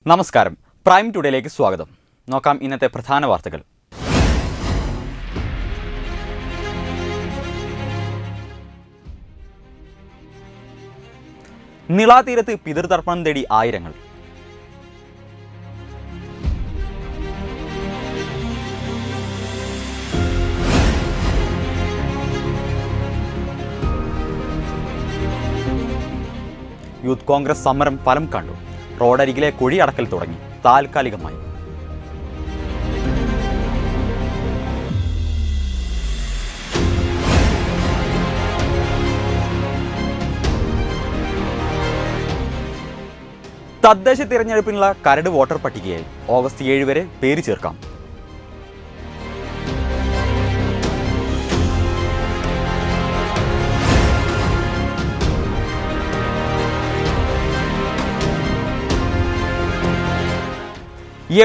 നമസ്കാരം. പ്രൈം ടുഡേയിലേക്ക് സ്വാഗതം. നോക്കാം ഇന്നത്തെ പ്രധാന വാർത്തകൾ. നിളാതീരത്ത് പിതൃതർപ്പണം തേടി ആയിരങ്ങൾ. യൂത്ത് കോൺഗ്രസ് സമരം ഫലം കണ്ടു. റോഡരികിലെ കുഴി അടക്കൽ തുടങ്ങി താൽക്കാലികമായി. തദ്ദേശ തിരഞ്ഞെടുപ്പിനുള്ള കരട് വോട്ടർ പട്ടികയായി. ഓഗസ്റ്റ് 7 വരെ പേര് ചേർക്കാം.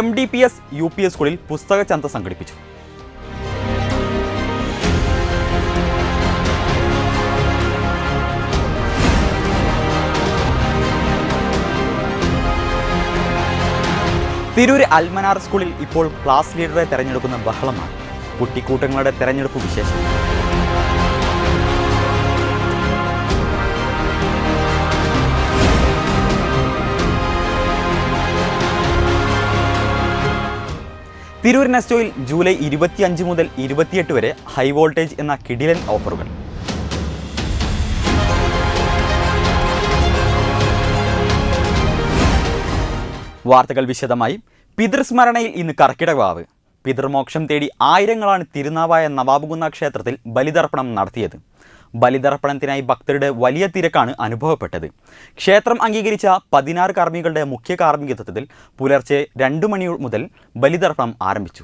MDPS UPS സ്കൂളിൽ പുസ്തക ചന്ത സംഘടിപ്പിച്ചു. തിരൂർ അൽമനാർ സ്കൂളിൽ ഇപ്പോൾ ക്ലാസ് ലീഡറെ തെരഞ്ഞെടുക്കുന്ന ബഹളമാണ്. കുട്ടിക്കൂട്ടങ്ങളുടെ തെരഞ്ഞെടുപ്പ് വിശേഷം. തിരൂർ നെസ്റ്റോയിൽ ജൂലൈ 25 മുതൽ 28 വരെ ഹൈ വോൾട്ടേജ് എന്ന കിടിലൻ ഓഫറുകൾ. വാർത്തകൾ വിശദമായി. പിതൃസ്മരണയിൽ ഇന്ന് കർക്കിടകവാവ്. പിതൃമോക്ഷം തേടി ആയിരങ്ങളാണ് തിരുനാവായ നവാബുകുന്ന ക്ഷേത്രത്തിൽ ബലിതർപ്പണം നടത്തിയത്. ബലിതർപ്പണത്തിനായി ഭക്തരുടെ വലിയ തിരക്കാണ് അനുഭവപ്പെട്ടത്. ക്ഷേത്രം അംഗീകരിച്ച 16 കർമ്മികളുടെ മുഖ്യ കാർമ്മികത്വത്തിൽ പുലർച്ചെ 2 മണി മുതൽ ബലിതർപ്പണം ആരംഭിച്ചു.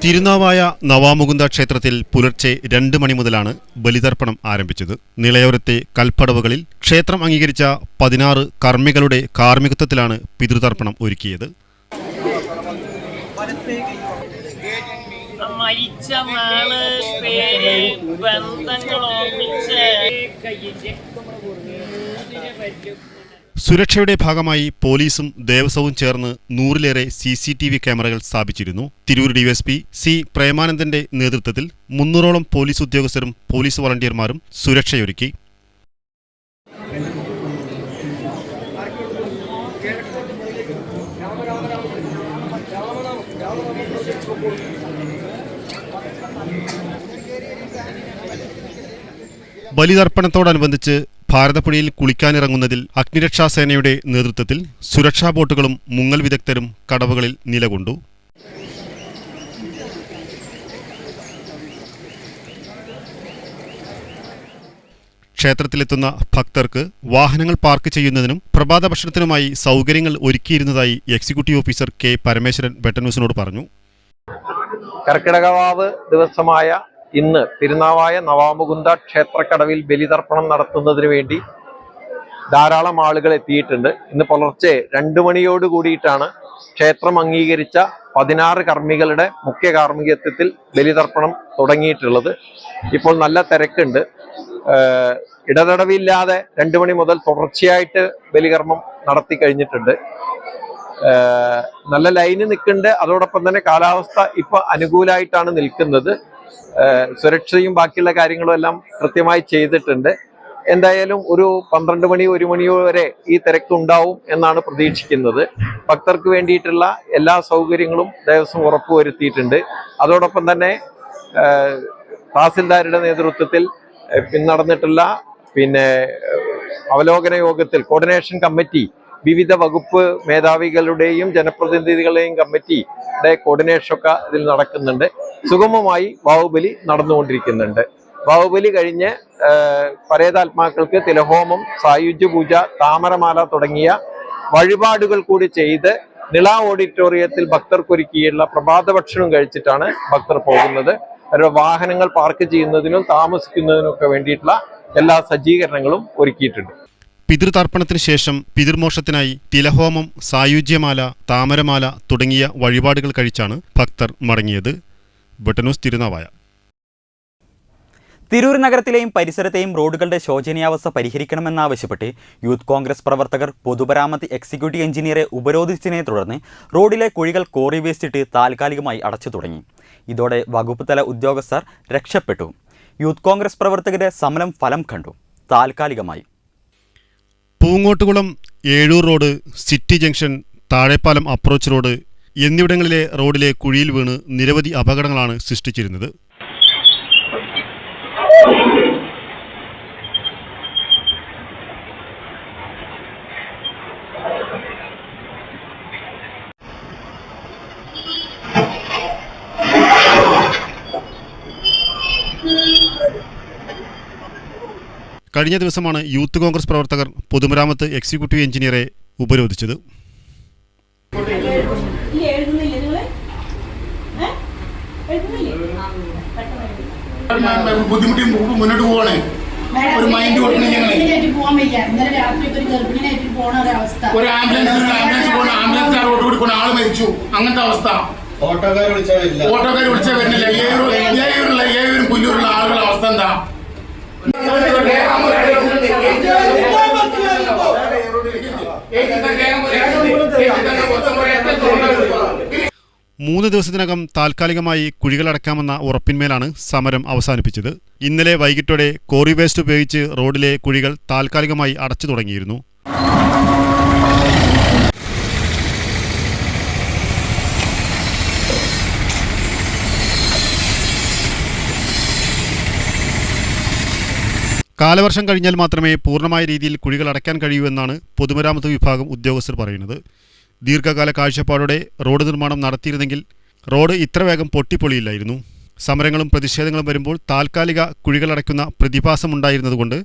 തിരുനാവായ നവാമുകുന്ദ ക്ഷേത്രത്തിൽ പുലർച്ചെ 2 മണി മുതലാണ് ബലിതർപ്പണം ആരംഭിച്ചത്. നിളയോരത്തെ കൽപ്പടവുകളിൽ ക്ഷേത്രം അംഗീകരിച്ച 16 കർമ്മികളുടെ കാർമ്മികത്വത്തിലാണ് പിതൃതർപ്പണം ഒരുക്കിയത്. സുരക്ഷയുടെ ഭാഗമായി പോലീസും ദേവസ്വവും ചേർന്ന് 100-ലേറെ CCTV ക്യാമറകൾ സ്ഥാപിച്ചിരുന്നു. തിരൂർ DSP C പ്രേമാനന്ദന്റെ നേതൃത്വത്തിൽ 300ഓളം പോലീസ് ഉദ്യോഗസ്ഥരും പോലീസ് വളണ്ടിയർമാരും സുരക്ഷയൊരുക്കി. ബലിതർപ്പണത്തോടനുബന്ധിച്ച് ഭാരതപ്പുഴയിൽ കുളിക്കാനിറങ്ങുന്നതിൽ അഗ്നിരക്ഷാസേനയുടെ നേതൃത്വത്തിൽ സുരക്ഷാ ബോട്ടുകളും മുങ്ങൽ വിദഗ്ധരും കടവുകളിൽ നിലകൊണ്ടു. ക്ഷേത്രത്തിലെത്തുന്ന ഭക്തർക്ക് വാഹനങ്ങൾ പാർക്ക് ചെയ്യുന്നതിനും പ്രഭാത ഭക്ഷണത്തിനുമായി സൗകര്യങ്ങൾ ഒരുക്കിയിരുന്നതായി എക്സിക്യൂട്ടീവ് ഓഫീസർ K പരമേശ്വരൻ വെട്ടന്യൂസിനോട് പറഞ്ഞു. കർക്കിടകവാവ് ദിവസമായ ഇന്ന് തിരുനാവായ നവാമുകുന്ദ ക്ഷേത്രക്കടവിൽ ബലിതർപ്പണം നടത്തുന്നതിന് വേണ്ടി ധാരാളം ആളുകൾ എത്തിയിട്ടുണ്ട്. ഇന്ന് പുലർച്ചെ 2 മണിയോട് കൂടിയിട്ടാണ് ക്ഷേത്രം അംഗീകരിച്ച 16 കർമ്മികളുടെ മുഖ്യ കാർമ്മികത്വത്തിൽ ബലിതർപ്പണം തുടങ്ങിയിട്ടുള്ളത്. ഇപ്പോൾ നല്ല തിരക്കുണ്ട്. ഇടതടവില്ലാതെ 2 മണി മുതൽ തുടർച്ചയായിട്ട് ബലികർമ്മം നടത്തി കഴിഞ്ഞിട്ടുണ്ട്. നല്ല ലൈന് നിൽക്കുന്നുണ്ട്. അതോടൊപ്പം തന്നെ കാലാവസ്ഥ ഇപ്പൊ അനുകൂലമായിട്ടാണ് നിൽക്കുന്നത്. സുരക്ഷയും ബാക്കിയുള്ള കാര്യങ്ങളും എല്ലാം കൃത്യമായി ചെയ്തിട്ടുണ്ട്. എന്തായാലും ഒരു 12 മണി 1 മണി വരെ ഈ തിരക്കുണ്ടാവും എന്നാണ് പ്രതീക്ഷിക്കുന്നത്. ഭക്തർക്ക് വേണ്ടിയിട്ടുള്ള എല്ലാ സൗകര്യങ്ങളും ദേവസ്വം ഉറപ്പുവരുത്തിയിട്ടുണ്ട്. അതോടൊപ്പം തന്നെ തഹസിൽദാരുടെ നേതൃത്വത്തിൽ നടന്നിട്ടുള്ള അവലോകന യോഗത്തിൽ കോർഡിനേഷൻ കമ്മിറ്റി വിവിധ വകുപ്പ് മേധാവികളുടെയും ജനപ്രതിനിധികളുടെയും കമ്മിറ്റിയുടെ കോർഡിനേഷനൊക്കെ ഇതിൽ നടക്കുന്നുണ്ട്. സുഗമമായി വാവുബലി നടന്നുകൊണ്ടിരിക്കുന്നുണ്ട്. വാവുബലി കഴിഞ്ഞ് പരേതാത്മാക്കൾക്ക് തിലഹോമം, സായുജ്യ പൂജ, താമരമാല തുടങ്ങിയ വഴിപാടുകൾ കൂടി ചെയ്ത് നിള ഓഡിറ്റോറിയത്തിൽ ഭക്തർക്കൊരുക്കിയുള്ള പ്രഭാത ഭക്ഷണം കഴിച്ചിട്ടാണ് ഭക്തർ പോകുന്നത്. അവരുടെ വാഹനങ്ങൾ പാർക്ക് ചെയ്യുന്നതിനും താമസിക്കുന്നതിനും ഒക്കെ വേണ്ടിയിട്ടുള്ള എല്ലാ സജ്ജീകരണങ്ങളും ഒരുക്കിയിട്ടുണ്ട്. പിതൃതർപ്പണത്തിന് ശേഷം പിതൃമോക്ഷത്തിനായി തിലഹോമം, സായുജ്യമാല, താമരമാല തുടങ്ങിയ വഴിപാടുകൾ കഴിച്ചാണ് ഭക്തർ മടങ്ങിയത്. ബട്ടനൂസ് തിരുനാവായ. തിരൂർ നഗരത്തിലെയും പരിസരത്തെയും റോഡുകളുടെ ശോചനീയാവസ്ഥ പരിഹരിക്കണമെന്നാവശ്യപ്പെട്ട് യൂത്ത് കോൺഗ്രസ് പ്രവർത്തകർ പൊതുമരാമത്ത് എക്സിക്യൂട്ടീവ് എഞ്ചിനീയറെ ഉപരോധിച്ചതിനെ തുടർന്ന് റോഡിലെ കുഴികൾ കോറി വേസ്റ്റിട്ട് താൽക്കാലികമായി അടച്ചു തുടങ്ങി. ഇതോടെ വകുപ്പ് തല ഉദ്യോഗസ്ഥർ രക്ഷപ്പെട്ടു. യൂത്ത് കോൺഗ്രസ് പ്രവർത്തകരുടെ സമരം ഫലം കണ്ടു. താൽക്കാലികമായി Poongottukulam, Ezhur road, city junction, Thazhepalam approach road എന്നിവിടങ്ങളിലെ റോഡിലെ കുഴിയിൽ വീണ് നിരവധി അപകടങ്ങളാണ് സൃഷ്ടിച്ചിരുന്നത്. കഴിഞ്ഞ ദിവസമാണ് യൂത്ത് കോൺഗ്രസ് പ്രവർത്തകർ പൊതുമരാമത്ത് എക്സിക്യൂട്ടീവ് എഞ്ചിനീയറെ ഉപരോധിച്ചത്. ബുദ്ധിമുട്ടി മുന്നോട്ട് പോവാണ്. ഒരു മൈൻഡ് ഒരു ആംബുലൻസ് റോഡ് കൂടി കൊണ്ട് ആള് മരിച്ചു. അങ്ങനത്തെ അവസ്ഥ. ഓട്ടോക്കാർ വിളിച്ചാൽ വരുന്നില്ല. ഏവരും പുല്ലൂരുള്ള ആളുകളുടെ അവസ്ഥ എന്താ? 3 ദിവസത്തിനകം താൽക്കാലികമായി കുഴികളടക്കാമെന്ന ഉറപ്പിന്മേലാണ് സമരം അവസാനിപ്പിച്ചത്. ഇന്നലെ വൈകിട്ടോടെ കോറി വേസ്റ്റ് ഉപയോഗിച്ച് റോഡിലെ കുഴികൾ താൽക്കാലികമായി അടച്ചു തുടങ്ങിയിരുന്നു. കാലവർഷം കഴിഞ്ഞാൽ മാത്രമേ പൂർണ്ണമായ രീതിയിൽ കുഴികൾ അടയ്ക്കാൻ കഴിയൂ എന്നാണ് പൊതുമരാമത്ത് വിഭാഗം ഉദ്യോഗസ്ഥർ പറയുന്നത്. ദീർഘകാല കാഴ്ചപ്പാടോടെ റോഡ് നിർമ്മാണം നടത്തിയിരുന്നെങ്കിൽ റോഡ് ഇത്ര വേഗം പൊട്ടിപ്പൊളിയില്ലായിരുന്നു. സമരങ്ങളും പ്രതിഷേധങ്ങളും വരുമ്പോൾ താൽക്കാലിക കുഴികളടയ്ക്കുന്ന പ്രതിഭാസമുണ്ടായിരുന്നതുകൊണ്ട്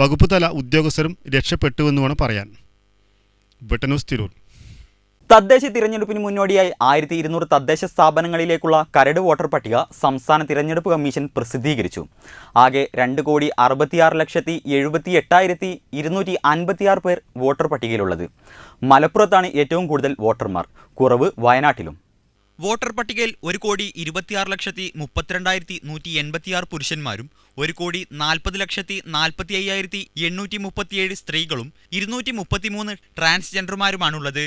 വകുപ്പ് തല ഉദ്യോഗസ്ഥരും രക്ഷപ്പെട്ടുവെന്ന് വേണം പറയാൻ. ബട്ടനൂസ് തിരൂർ. തദ്ദേശ തിരഞ്ഞെടുപ്പിന് മുന്നോടിയായി 1200 തദ്ദേശ സ്ഥാപനങ്ങളിലേക്കുള്ള കരട് വോട്ടർ പട്ടിക സംസ്ഥാന തിരഞ്ഞെടുപ്പ് കമ്മീഷൻ പ്രസിദ്ധീകരിച്ചു. ആകെ 2,66,78,256 പേർ വോട്ടർ പട്ടികയിലുള്ളത്. മലപ്പുറത്താണ് ഏറ്റവും കൂടുതൽ വോട്ടർമാർ, കുറവ് വയനാട്ടിലും. വോട്ടർ പട്ടികയിൽ 1,24,32,186 പുരുഷന്മാരും 1,40,40,45,837 സ്ത്രീകളും 233 ട്രാൻസ്ജെൻഡർമാരുമാണുള്ളത്.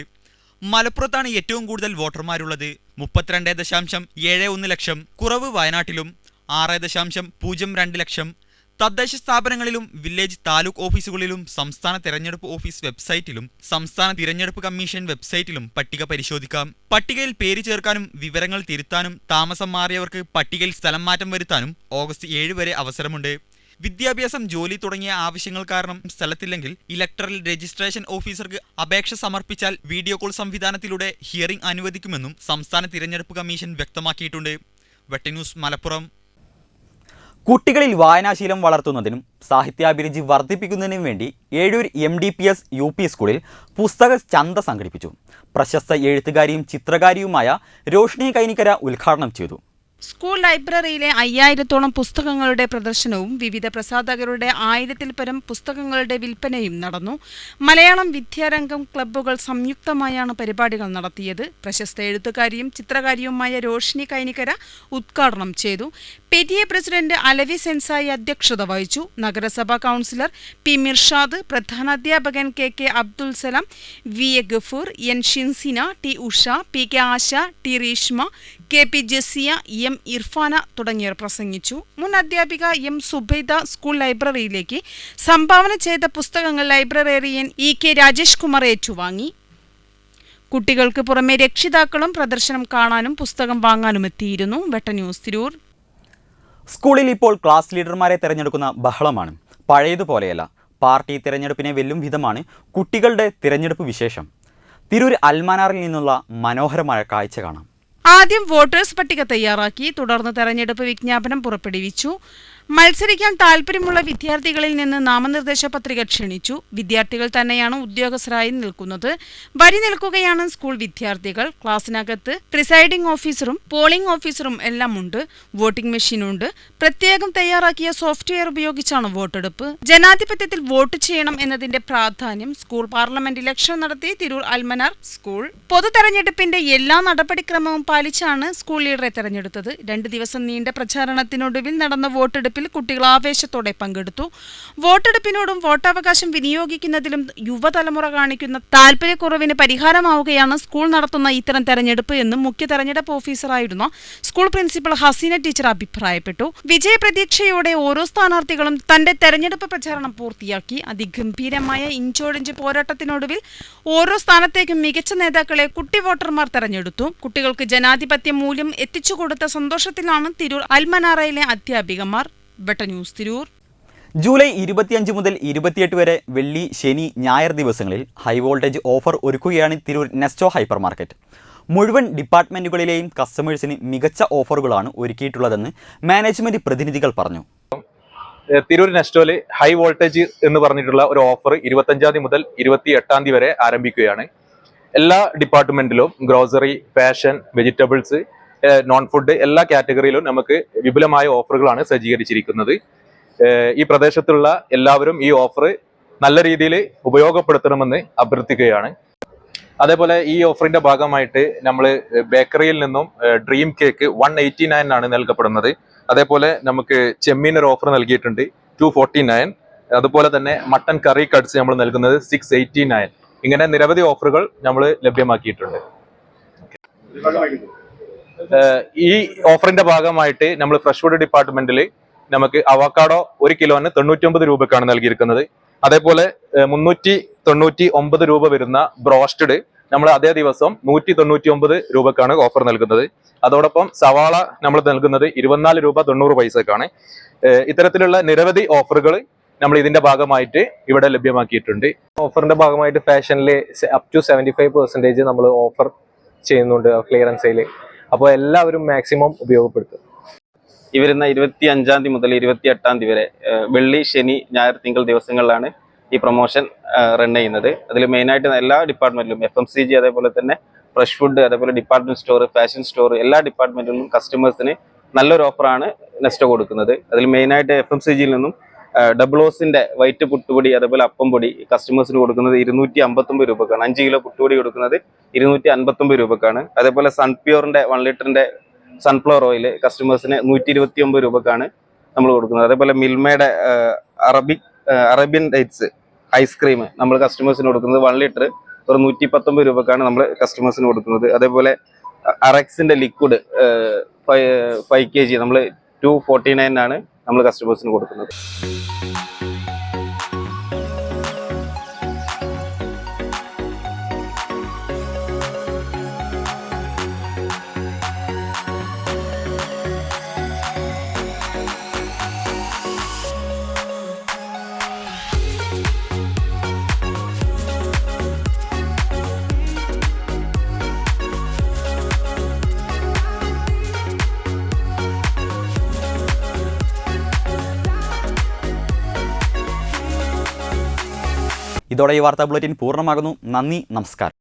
മലപ്പുറത്താണ് ഏറ്റവും കൂടുതൽ വോട്ടർമാരുള്ളത്, 32.71 ലക്ഷം. കുറവ് വയനാട്ടിലും 6.02 ലക്ഷം. തദ്ദേശ സ്ഥാപനങ്ങളിലും വില്ലേജ് താലൂക്ക് ഓഫീസുകളിലും സംസ്ഥാന തെരഞ്ഞെടുപ്പ് ഓഫീസ് വെബ്സൈറ്റിലും സംസ്ഥാന തിരഞ്ഞെടുപ്പ് കമ്മീഷൻ വെബ്സൈറ്റിലും പട്ടിക പരിശോധിക്കാം. പട്ടികയിൽ പേര് ചേർക്കാനും വിവരങ്ങൾ തിരുത്താനും താമസം മാറിയവർക്ക് പട്ടികയിൽ സ്ഥലം മാറ്റം വരുത്താനും ഓഗസ്റ്റ് 7 വരെ അവസരമുണ്ട്. വിദ്യാഭ്യാസം, ജോലി തുടങ്ങിയ ആവശ്യങ്ങൾ കാരണം സ്ഥലത്തില്ലെങ്കിൽ ഇലക്ടറൽ രജിസ്ട്രേഷൻ ഓഫീസർക്ക് അപേക്ഷ സമർപ്പിച്ചാൽ വീഡിയോ കോൾ സംവിധാനത്തിലൂടെ ഹിയറിംഗ് അനുവദിക്കുമെന്നും സംസ്ഥാന തിരഞ്ഞെടുപ്പ് കമ്മീഷൻ വ്യക്തമാക്കിയിട്ടുണ്ട്. വെട്ടന്യൂസ് മലപ്പുറം. കുട്ടികളിൽ വായനാശീലം വളർത്തുന്നതിനും സാഹിത്യാഭിരുചി വർദ്ധിപ്പിക്കുന്നതിനും വേണ്ടി ഏഴൂർ MDPS UP സ്കൂളിൽ പുസ്തക ചന്ത സംഘടിപ്പിച്ചു. പ്രശസ്ത എഴുത്തുകാരിയും ചിത്രകാരിയുമായ രോഷ്നി കൈനിക്കര ഉദ്ഘാടനം ചെയ്തു. സ്കൂൾ ലൈബ്രറിയിലെ 5000-ഓളം പുസ്തകങ്ങളുടെ പ്രദർശനവും വിവിധ പ്രസാധകരുടെ 1000-ൽ പരം പുസ്തകങ്ങളുടെ വിൽപ്പനയും നടന്നു. മലയാളം വിദ്യാരംഗം ക്ലബ്ബുകൾ സംയുക്തമായാണ് പരിപാടികൾ നടത്തിയത്. പ്രശസ്ത എഴുത്തുകാരിയും ചിത്രകാരിയുമായ രോഷ്നി കൈനിക്കര ഉദ്ഘാടനം ചെയ്തു. PTA പ്രസിഡന്റ് അലവി സെൻസായി അധ്യക്ഷത വഹിച്ചു. നഗരസഭാ കൗൺസിലർ P മിർഷാദ്, പ്രധാനാധ്യാപകൻ KK Abdul Salam, VA Gafoor, N Shinsina, T Usha, PK Asha, T Reeshma, KP Jasiya, M Irfana തുടങ്ങിയവർ പ്രസംഗിച്ചു. മുൻ അധ്യാപിക M സുബൈദ സ്കൂൾ ലൈബ്രറിയിലേക്ക് സംഭാവന ചെയ്ത പുസ്തകങ്ങൾ ലൈബ്രറിയൻ EK രാജേഷ് കുമാർ ഏറ്റുവാങ്ങി. കുട്ടികൾക്ക് പുറമെ രക്ഷിതാക്കളും പ്രദർശനം കാണാനും പുസ്തകം വാങ്ങാനും എത്തിയിരുന്നു. വെട്ടന്യൂസ് തിരൂർ. സ്കൂളിൽ ഇപ്പോൾ ക്ലാസ് ലീഡർമാരെ തിരഞ്ഞെടുക്കുന്ന ബഹളമാണ്. പഴയതുപോലെയല്ല. പാർട്ടി തിരഞ്ഞെടുപ്പിനെ വെല്ലും വിധമാണ് കുട്ടികളുടെ തിരഞ്ഞെടുപ്പ് വിശേഷം. തിരൂർ അൽമാനാറിൽ നിന്നുള്ള മനോഹരമായ കാഴ്ച കാണാം. ആദ്യം വോട്ടേഴ്സ് പട്ടിക തയ്യാറാക്കി, തുടർന്ന് തെരഞ്ഞെടുപ്പ് വിജ്ഞാപനം പുറപ്പെടുവിച്ചു. മത്സരിക്കാൻ താൽപര്യമുള്ള വിദ്യാർത്ഥികളിൽ നിന്ന് നാമനിർദ്ദേശ പത്രിക ക്ഷണിച്ചു. വിദ്യാർത്ഥികൾ തന്നെയാണ് ഉദ്യോഗസ്ഥരായി നിൽക്കുന്നത്. വരി നിൽക്കുകയാണ് സ്കൂൾ വിദ്യാർത്ഥികൾ. ക്ലാസ്സിനകത്ത് പ്രിസൈഡിംഗ് ഓഫീസറും പോളിംഗ് ഓഫീസറും എല്ലാം ഉണ്ട്. വോട്ടിംഗ് മെഷീനുണ്ട്. പ്രത്യേകം തയ്യാറാക്കിയ സോഫ്റ്റ്വെയർ ഉപയോഗിച്ചാണ് വോട്ടെടുപ്പ്. ജനാധിപത്യത്തിൽ വോട്ട് ചെയ്യണം എന്നതിന്റെ പ്രാധാന്യം സ്കൂൾ പാർലമെന്റ് ഇലക്ഷൻ നടത്തി തിരൂർ അൽമനാർ സ്കൂൾ. പൊതു തെരഞ്ഞെടുപ്പിന്റെ എല്ലാ നടപടിക്രമവും പാലിച്ചാണ് സ്കൂൾ ലീഡറെ തെരഞ്ഞെടുത്തത്. 2 ദിവസം നീണ്ട പ്രചാരണത്തിനൊടുവിൽ നടന്ന വോട്ടെടുപ്പിൽ കുട്ടികൾ ആവേശത്തോടെ പങ്കെടുത്തു. വോട്ടെടുപ്പിനോടും വോട്ടവകാശം വിനിയോഗിക്കുന്നതിലും യുവതലമുറ കാണിക്കുന്ന താൽപര്യക്കുറവിന് പരിഹാരമാവുകയാണ് സ്കൂൾ നടത്തുന്ന ഇത്തരം തെരഞ്ഞെടുപ്പ് എന്നും മുഖ്യ തെരഞ്ഞെടുപ്പ് ഓഫീസറായിരുന്ന സ്കൂൾ പ്രിൻസിപ്പൽ ഹസീന ടീച്ചർ അഭിപ്രായപ്പെട്ടു. വിജയപ്രതീക്ഷയോടെ ഓരോ സ്ഥാനാർത്ഥികളും തന്റെ തെരഞ്ഞെടുപ്പ് പ്രചാരണം പൂർത്തിയാക്കി. അതിഗംഭീരമായ ഇഞ്ചോടിഞ്ച് പോരാട്ടത്തിനൊടുവിൽ ഓരോ സ്ഥാനത്തേക്കും മികച്ച നേതാക്കളെ കുട്ടി വോട്ടർമാർ തെരഞ്ഞെടുത്തു. കുട്ടികൾക്ക് ജനാധിപത്യ മൂല്യം എത്തിച്ചുകൊടുത്ത സന്തോഷത്തിലാണ് തിരൂർ അൽമനാറയിലെ അധ്യാപികമാർ. ന്യൂസ് തിരൂർ. ജൂലൈ 25 മുതൽ 28 വരെ വെള്ളി, ശനി, ഞായർ ദിവസങ്ങളിൽ ഹൈ വോൾട്ടേജ് ഓഫർ ഒരുക്കുകയാണ് തിരൂർ നെസ്റ്റോ ഹൈപ്പർ മാർക്കറ്റ്. മുഴുവൻ ഡിപ്പാർട്ട്മെന്റുകളിലെയും കസ്റ്റമേഴ്സിന് മികച്ച ഓഫറുകളാണ് ഒരുക്കിയിട്ടുള്ളതെന്ന് മാനേജ്മെന്റ് പ്രതിനിധികൾ പറഞ്ഞു. തിരൂർ നെസ്റ്റോയിൽ ഹൈ വോൾട്ടേജ് എന്ന് പറഞ്ഞിട്ടുള്ള ഒരു ഓഫർ 25 മുതൽ 28 വരെ ആരംഭിക്കുകയാണ്. എല്ലാ ഡിപ്പാർട്ട്മെന്റിലും grocery, fashion, vegetables, non food എല്ലാ കാറ്റഗറിയിലും നമുക്ക് വിപുലമായ ഓഫറുകളാണ് സജ്ജീകരിച്ചിരിക്കുന്നത്. ഈ പ്രദേശത്തുള്ള എല്ലാവരും ഈ ഓഫർ നല്ല രീതിയിൽ ഉപയോഗപ്പെടുത്തണമെന്ന് അഭ്യർത്ഥിക്കുകയാണ്. അതേപോലെ ഈ ഓഫറിന്റെ ഭാഗമായിട്ട് നമ്മൾ ബേക്കറിയിൽ നിന്നും ഡ്രീം കേക്ക് 189 ആണ് നൽകപ്പെടുന്നത്. അതേപോലെ നമുക്ക് ചെമ്മീൻ ഒരു ഓഫർ നൽകിയിട്ടുണ്ട് 249. അതുപോലെ തന്നെ മട്ടൻ കറി കട്ട്സ് നമ്മൾ നൽകുന്നത് 689. ഇങ്ങനെ നിരവധി ഓഫറുകൾ നമ്മൾ ലഭ്യമാക്കിയിട്ടുണ്ട്. ഈ ഓഫറിന്റെ ഭാഗമായിട്ട് നമ്മൾ ഫ്രഷ് ഫുഡ് ഡിപ്പാർട്ട്മെന്റിൽ നമുക്ക് അവക്കാഡോ 1 കിലോന് 99 രൂപക്കാണ് നൽകിയിരിക്കുന്നത്. അതേപോലെ 399 രൂപ വരുന്ന ബ്രോസ്റ്റഡ് നമ്മൾ അതേ ദിവസം 199 രൂപക്കാണ് ഓഫർ നൽകുന്നത്. അതോടൊപ്പം സവാള നമ്മൾ നൽകുന്നത് 24 രൂപ 90 പൈസക്കാണ്. ഇത്തരത്തിലുള്ള നിരവധി ഓഫറുകൾ നമ്മൾ ഇതിന്റെ ഭാഗമായിട്ട് ഇവിടെ ലഭ്യമാക്കിയിട്ടുണ്ട്. ഓഫറിന്റെ ഭാഗമായിട്ട് ഫാഷനിൽ അപ് ടു 75% നമ്മൾ ഓഫർ ചെയ്യുന്നുണ്ട് ക്ലിയറൻസ് സെയിൽ. അപ്പോൾ എല്ലാവരും മാക്സിമം ഉപയോഗപ്പെടുത്തും. ഈ വരുന്ന 25 മുതൽ 28 വരെ വെള്ളി, ശനി, ഞായർ, തിങ്കൾ ദിവസങ്ങളിലാണ് ഈ പ്രൊമോഷൻ റൺ ചെയ്യുന്നത്. അതിൽ മെയിനായിട്ട് എല്ലാ ഡിപ്പാർട്ട്മെന്റിലും FMCG, അതേപോലെ തന്നെ ഫ്രഷ് ഫുഡ്, അതേപോലെ ഡിപ്പാർട്ട്മെന്റ് സ്റ്റോർ, ഫാഷൻ സ്റ്റോർ എല്ലാ ഡിപ്പാർട്ട്മെന്റിലും കസ്റ്റമേഴ്സിന് നല്ലൊരു ഓഫറാണ് നെസ്റ്റോ കൊടുക്കുന്നത്. അതിൽ മെയിനായിട്ട് FMCGയിൽ നിന്നും ഡബിളോസിന്റെ വൈറ്റ് പുട്ടുപൊടി, അതേപോലെ അപ്പം പൊടി കസ്റ്റമേഴ്സിന് കൊടുക്കുന്നത് 259 രൂപക്കാണ്. 5 കിലോ പുട്ടുപൊടി കൊടുക്കുന്നത് 259 രൂപക്കാണ്. അതേപോലെ സൺപ്യൂറിന്റെ 1 ലിറ്ററിന്റെ സൺഫ്ലവർ ഓയിൽ കസ്റ്റമേഴ്സിന് 129 രൂപക്കാണ് നമ്മൾ കൊടുക്കുന്നത്. അതേപോലെ മിൽമയുടെ അറേബ്യൻ ഡേറ്റ്സ് ഐസ്ക്രീം നമ്മൾ കസ്റ്റമേഴ്സിന് കൊടുക്കുന്നത് 1 ലിറ്റർ ഒരു 119 രൂപക്കാണ് നമ്മൾ കസ്റ്റമേഴ്സിന് കൊടുക്കുന്നത്. അതേപോലെ അറക്സിന്റെ ലിക്വിഡ് 5 kg നമ്മൾ 249 ആണ് നമ്മൾ കസ്റ്റമേഴ്സിന് കൊടുക്കുന്നത്. ഇതോടെ ഈ വാർത്താ ബുള്ളറ്റിൻ പൂർണ്ണമാകുന്നു. നന്ദി, നമസ്കാരം.